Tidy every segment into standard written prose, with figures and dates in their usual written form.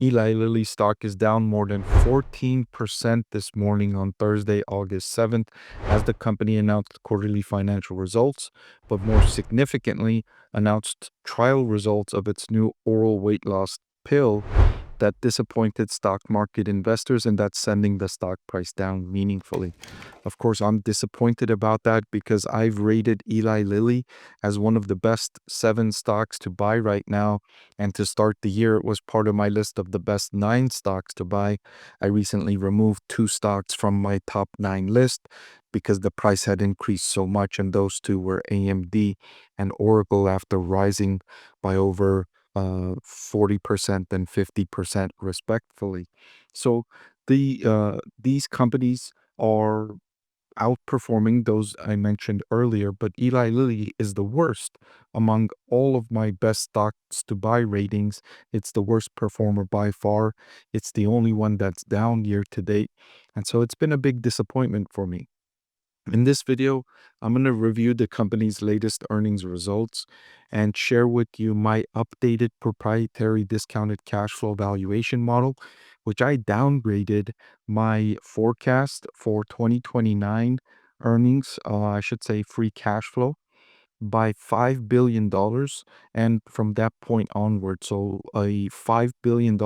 Eli Lilly stock is down more than 14% this morning on Thursday, August 7th, as the company announced quarterly financial results, but more significantly, announced trial results of its new oral weight loss pill that disappointed stock market investors, and that's sending the stock price down meaningfully. Of course, I'm disappointed about that because I've rated Eli Lilly as one of the best 7 stocks to buy right now. And to start the year, it was part of my list of the best 9 stocks to buy. I recently removed 2 stocks from my top 9 list because the price had increased so much, and those 2 were AMD and Oracle after rising by over 40% and 50% respectively. So these companies are outperforming those I mentioned earlier, but Eli Lilly is the worst among all of my best stocks to buy ratings. It's the worst performer by far. It's the only one that's down year to date. And so it's been a big disappointment for me. In this video, I'm going to review the company's latest earnings results and share with you my updated proprietary discounted cash flow valuation model, which I downgraded my forecast for 2029 earnings, I should say free cash flow, by $5 billion. And from that point onward, so a $5 billion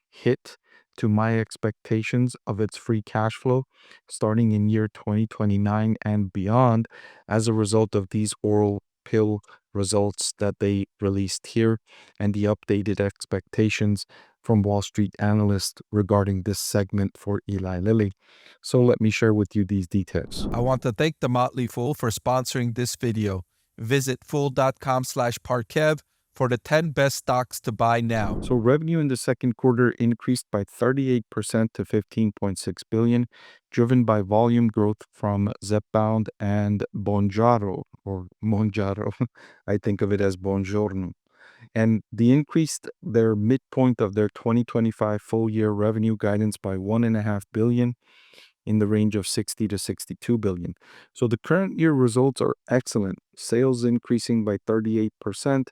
hit to my expectations of its free cash flow starting in year 2029 and beyond as a result of these oral pill results that they released here and the updated expectations from Wall Street analysts regarding this segment for Eli Lilly. So let me share with you these details. I want to thank the Motley Fool for sponsoring this video. Visit fool.com/Parkev for the 10 best stocks to buy now. So revenue in the second quarter increased by 38% to 15.6 billion, driven by volume growth from Zepbound and Bonjaro or Monjaro. I think of it as Buongiorno. And the increased their midpoint of their 2025 full year revenue guidance by 1.5 billion in the range of 60 to 62 billion. So the current year results are excellent. Sales increasing by 38%,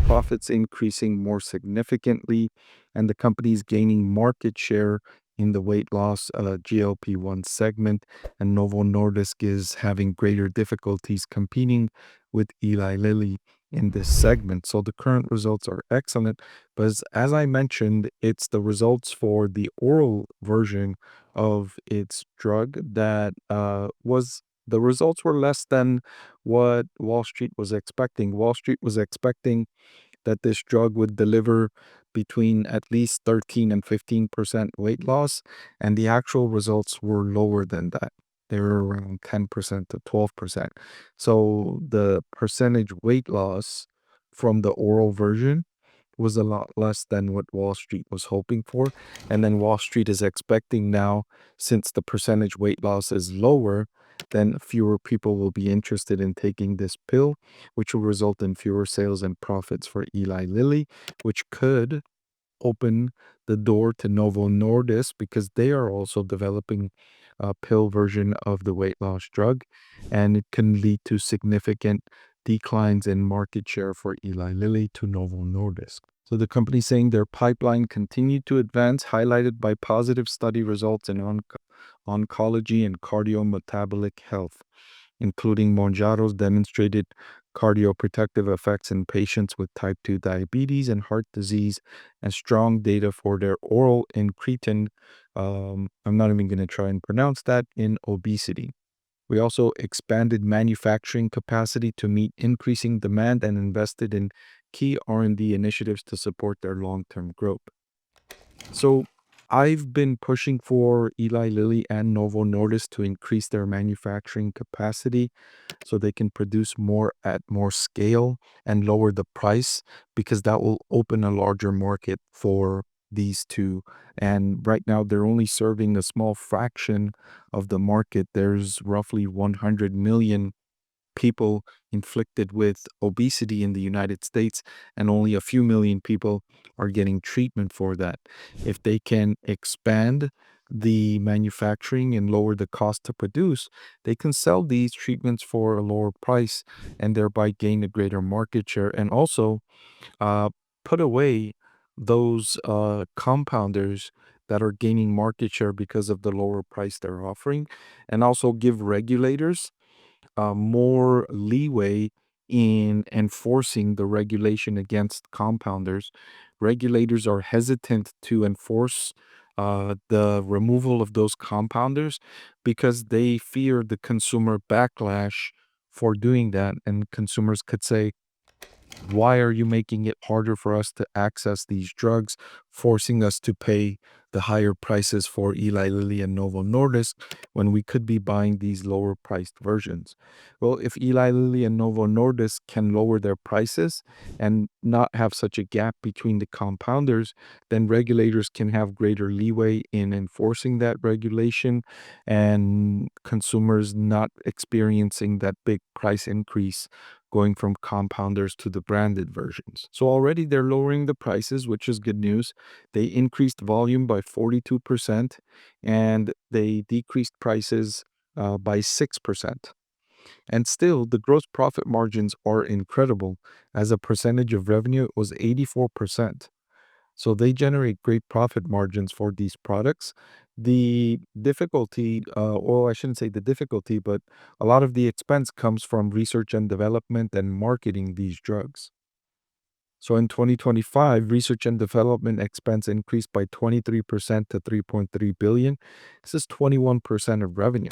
profits increasing more significantly, and the company is gaining market share in the weight loss GLP-1 segment, and Novo Nordisk is having greater difficulties competing with Eli Lilly in this segment. So the current results are excellent, but as I mentioned, it's the results for the oral version of its drug that was the results were less than what Wall Street was expecting. Wall Street was expecting that this drug would deliver between at least 13 and 15% weight loss, and the actual results were lower than that. They were around 10% to 12%. So the percentage weight loss from the oral version was a lot less than what Wall Street was hoping for. And then Wall Street is expecting now, since the percentage weight loss is lower, then fewer people will be interested in taking this pill, which will result in fewer sales and profits for Eli Lilly, which could open the door to Novo Nordisk because they are also developing a pill version of the weight loss drug, and it can lead to significant declines in market share for Eli Lilly to Novo Nordisk. So the company saying their pipeline continued to advance, highlighted by positive study results in oncology and cardiometabolic health, including Monjaro's demonstrated cardioprotective effects in patients with type 2 diabetes and heart disease, and strong data for their oral incretin, I'm not even going to try and pronounce that, in obesity. We also expanded manufacturing capacity to meet increasing demand and invested in key R&D initiatives to support their long-term growth. So I've been pushing for Eli Lilly and Novo Nordisk to increase their manufacturing capacity so they can produce more at more scale and lower the price, because that will open a larger market for these two. And right now they're only serving a small fraction of the market. There's roughly 100 million people inflicted with obesity in the United States, and only a few million people are getting treatment for that. If they can expand the manufacturing and lower the cost to produce, they can sell these treatments for a lower price and thereby gain a greater market share, and also uh, put away those compounders that are gaining market share because of the lower price they're offering, and also give regulators more leeway in enforcing the regulation against compounders. Regulators are hesitant to enforce the removal of those compounders because they fear the consumer backlash for doing that. And consumers could say, why are you making it harder for us to access these drugs, forcing us to pay the higher prices for Eli Lilly and Novo Nordisk when we could be buying these lower priced versions? Well, if Eli Lilly and Novo Nordisk can lower their prices and not have such a gap between the compounders, then regulators can have greater leeway in enforcing that regulation and consumers not experiencing that big price increase going from compounders to the branded versions. So already they're lowering the prices, which is good news. They increased volume by 42% and they decreased prices by 6%. And still, the gross profit margins are incredible. As a percentage of revenue, it was 84%. So they generate great profit margins for these products. The difficulty, well, I shouldn't say the difficulty, but a lot of the expense comes from research and development and marketing these drugs. So in 2025, research and development expense increased by 23% to 3.3 billion. This is 21% of revenue.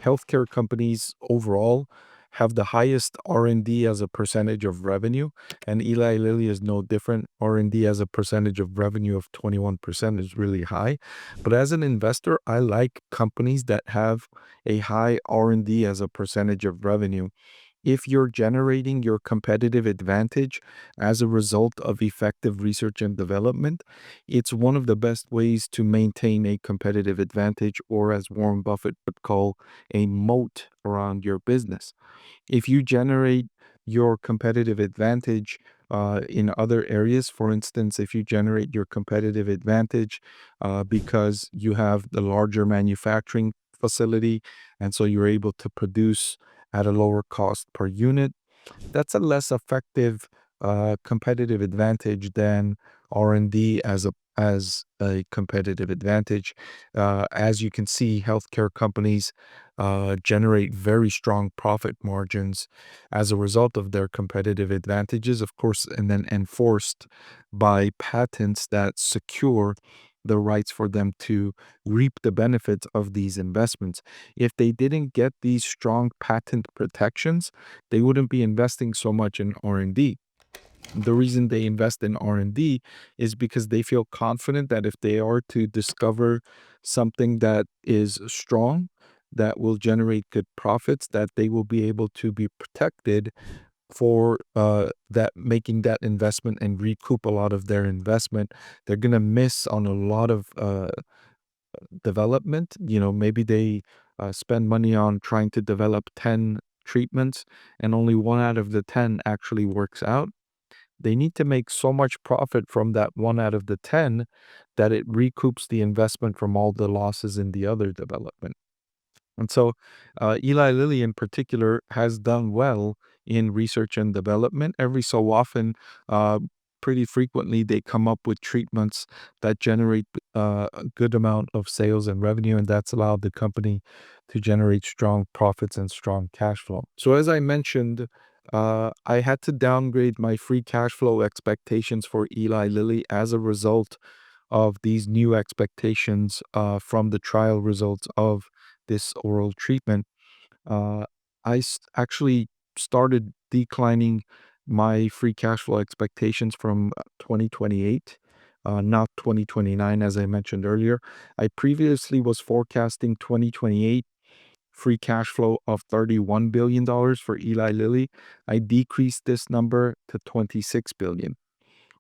Healthcare companies overall have the highest R&D as a percentage of revenue, and Eli Lilly is no different. R&D as a percentage of revenue of 21% is really high. But as an investor, I like companies that have a high R&D as a percentage of revenue. If you're generating your competitive advantage as a result of effective research and development, it's one of the best ways to maintain a competitive advantage, or as Warren Buffett would call, a moat around your business. If you generate your competitive advantage in other areas, for instance, if you generate your competitive advantage because you have the larger manufacturing facility, and so you're able to produce at a lower cost per unit, that's a less effective competitive advantage than R&D as a competitive advantage. As you can see, healthcare companies generate very strong profit margins as a result of their competitive advantages, of course, and then enforced by patents that secure the rights for them to reap the benefits of these investments. If they didn't get these strong patent protections, they wouldn't be investing so much in R&D. The reason they invest in R&D is because they feel confident that if they are to discover something that is strong, that will generate good profits, that they will be able to be protected for that, making that investment and recoup a lot of their investment. They're gonna miss on a lot of development. Maybe they spend money on trying to develop 10 treatments and only one out of the 10 actually works out. They need to make so much profit from that one out of the 10 that it recoups the investment from all the losses in the other development. And so Eli Lilly in particular has done well in research and development. Every so often, uh, pretty frequently, they come up with treatments that generate a good amount of sales and revenue, and that's allowed the company to generate strong profits and strong cash flow. So as I mentioned, I had to downgrade my free cash flow expectations for Eli Lilly as a result of these new expectations from the trial results of this oral treatment. Uh, actually started declining my free cash flow expectations from 2028, not 2029, as I mentioned earlier. I previously was forecasting 2028 free cash flow of $31 billion for Eli Lilly. I decreased this number to 26 billion.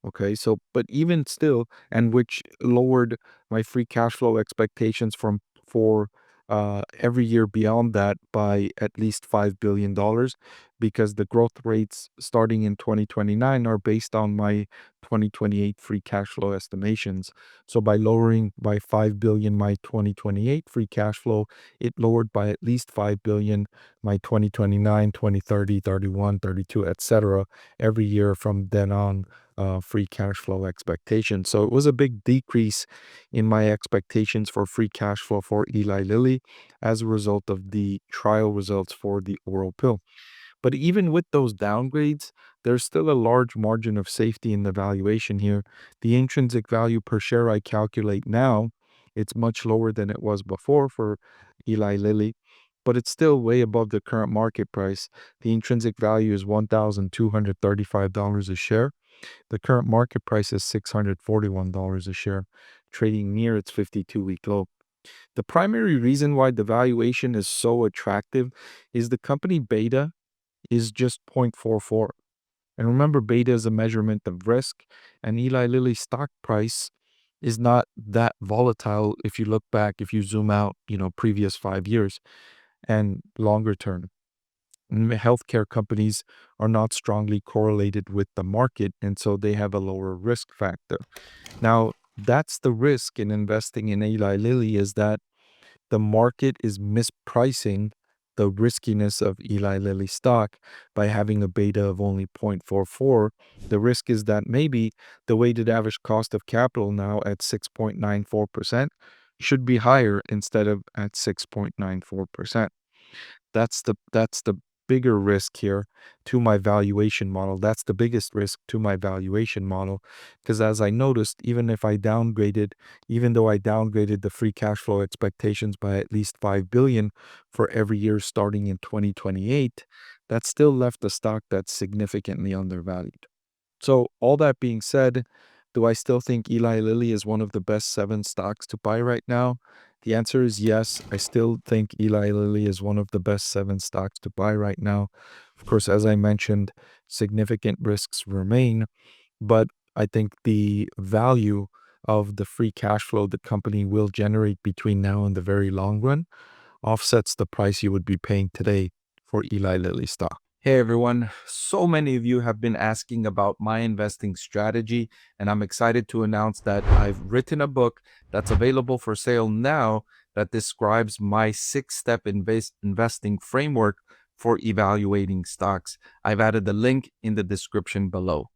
Okay, so but even still, and which lowered my free cash flow expectations from for every year beyond that by at least $5 billion, because the growth rates starting in 2029 are based on my 2028 free cash flow estimations. So by lowering by 5 billion my 2028 free cash flow, it lowered by at least 5 billion my 2029, 2030, 31, 32, etc. every year from then on free cash flow expectations. So it was a big decrease in my expectations for free cash flow for Eli Lilly as a result of the trial results for the oral pill. But even with those downgrades, there's still a large margin of safety in the valuation here. The intrinsic value per share I calculate now, it's much lower than it was before for Eli Lilly, but it's still way above the current market price. The intrinsic value is $1,235 a share. The current market price is $641 a share, trading near its 52-week low. The primary reason why the valuation is so attractive is the company beta is just 0.44. And remember, beta is a measurement of risk, and Eli Lilly's stock price is not that volatile if you look back, if you zoom out, previous 5 years and longer term. Healthcare companies are not strongly correlated with the market, and so they have a lower risk factor. Now, that's the risk in investing in Eli Lilly, is that the market is mispricing the riskiness of Eli Lilly stock by having a beta of only 0.44. The risk is that maybe the weighted average cost of capital now at 6.94% should be higher instead of at 6.94%. That's the bigger risk here to my valuation model. That's the biggest risk to my valuation model, because as I noticed, even though I downgraded the free cash flow expectations by at least 5 billion for every year starting in 2028, that still left the stock that's significantly undervalued. So all that being said, do I still think Eli Lilly is one of the best 7 stocks to buy right now? The answer is yes. I still think Eli Lilly is one of the best 7 stocks to buy right now. Of course, as I mentioned, significant risks remain, but I think the value of the free cash flow the company will generate between now and the very long run offsets the price you would be paying today for Eli Lilly stock. Hey everyone, so many of you have been asking about my investing strategy, and I'm excited to announce that I've written a book that's available for sale now that describes my 6-step investing framework for evaluating stocks. I've added the link in the description below.